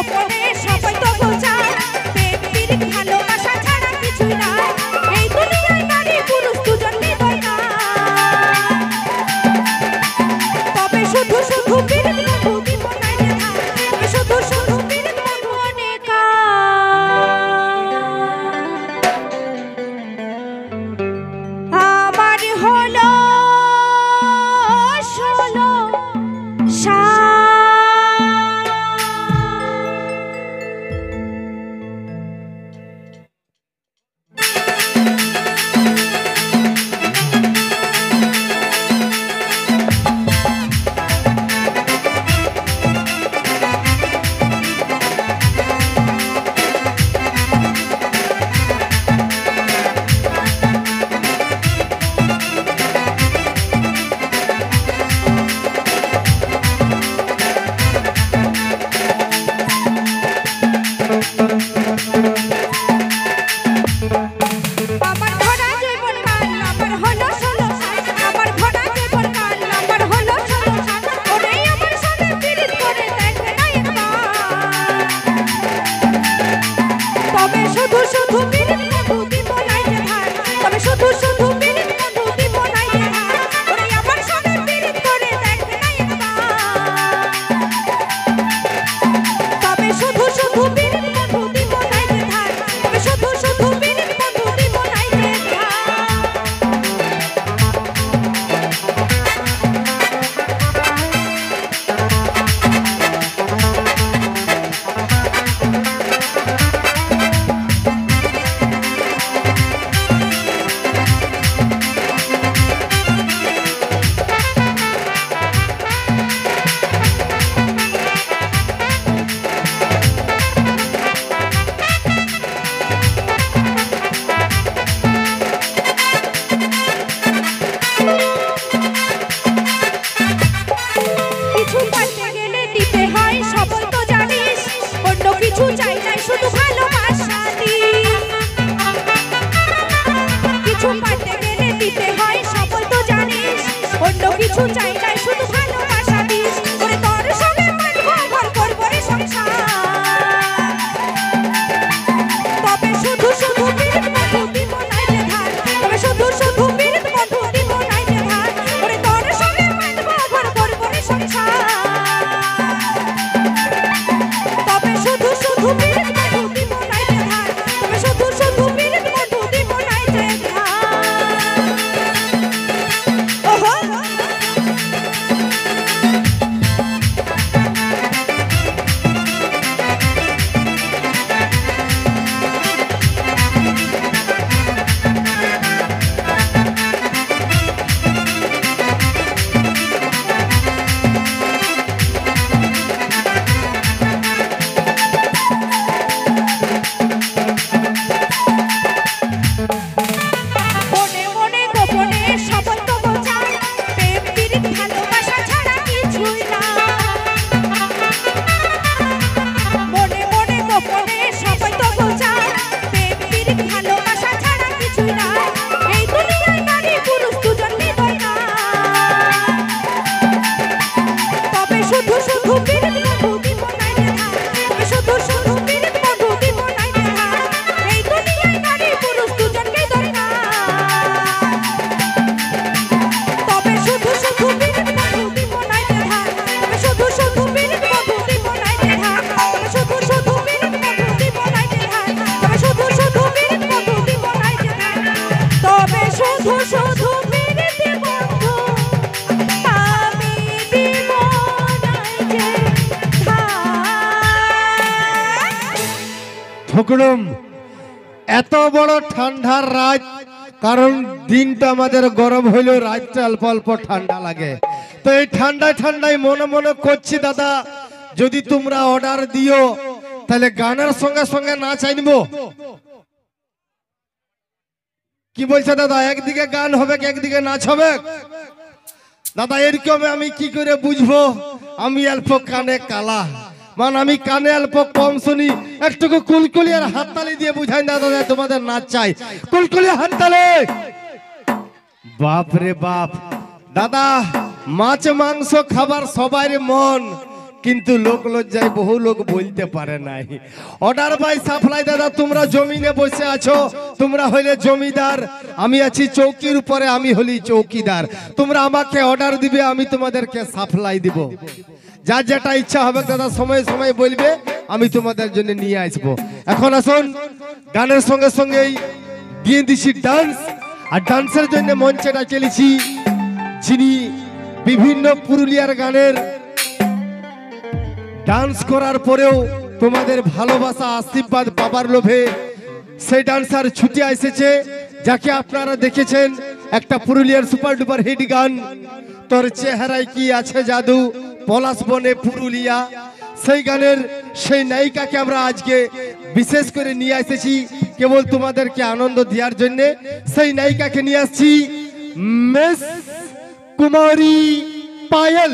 গোপনে সবাই তো বোঝায় প্রেম প্রীতি ভালোবাসা ছাড়া কিছুই নাই এই দুনিয়ায় নারী পুরুষ দুজনেই দরকার তবে শুধু শুধু প্রীতি বন্ধু দিব নাই রে ভাই তবে শুধু শুধু প্রীতি বন্ধু অনেক আমার হলো ষোলো ঠুকরুম এত বড় ঠান্ডার রাত কারণ দিনটা আমাদের গরম হইলেও রাতটা অল্প অল্প ঠান্ডা লাগে তো এই ঠান্ডায় ঠান্ডায় মনে মনে করছি দাদা যদি তোমরা অর্ডার দিও তাহলে গানের সঙ্গে সঙ্গে নাচ আনব কি বলছে দাদা একদিকে গান হবে একদিকে নাচ হবে দাদা এরকম আমি কি করে বুঝবো আমি অল্প কানে কালা মান আমি কানে অল্প কম শুনি একটুকু কুলকুলি আর হাততালি দিয়ে বুঝাই দাদা তোমাদের নাচ চাই কুলকুলি হাততালি বাপ রে বাপ দাদা মাছ মাংস খাবার সবার মন কিন্তু লোক লজ্জায় বহু লোক বলতে পারে নাই। অর্ডার বাই সাপ্লাই দাদা, তোমরা জমিনে বসে আছো, তোমরা হইলে জমিদার, আমি আছি চৌকির উপরে, আমি হলি চৌকিদার। তোমরা আমাকে অর্ডার দিবে, আমি তোমাদেরকে সাপ্লাই দিব। যার যেটা ইচ্ছা হবে দাদা সময়ে সময়ে বলবে, আমি তোমাদের জন্য নিয়ে আসবো। এখন আসুন, গানের সঙ্গে সঙ্গেই দিয়ে দিছি ডান্স। আর ডান্সের জন্য মঞ্চে ডাকেছি যিনি বিভিন্ন পুরুলিয়ার গানের ডান্স করার পরেও তোমাদের ভালোবাসা আশীর্বাদ পাবার লোভে সেই ডান্সার ছুটে এসেছে, যাকে আপনারা দেখেছেন একটা পুরুলিয়ার সুপার ডুপার হিট গান তোর চেহারায় কি আছে জাদু, পলাশ বনে পুরুলিয়া, সেই গানের সেই নায়িকাকে আমরা আজকে বিশেষ করে নিয়ে এসেছি কেবল তোমাদেরকে আনন্দ দেওয়ার জন্য। সেই নায়িকাকে নিয়ে আসছি মিস কুমারী পায়েল।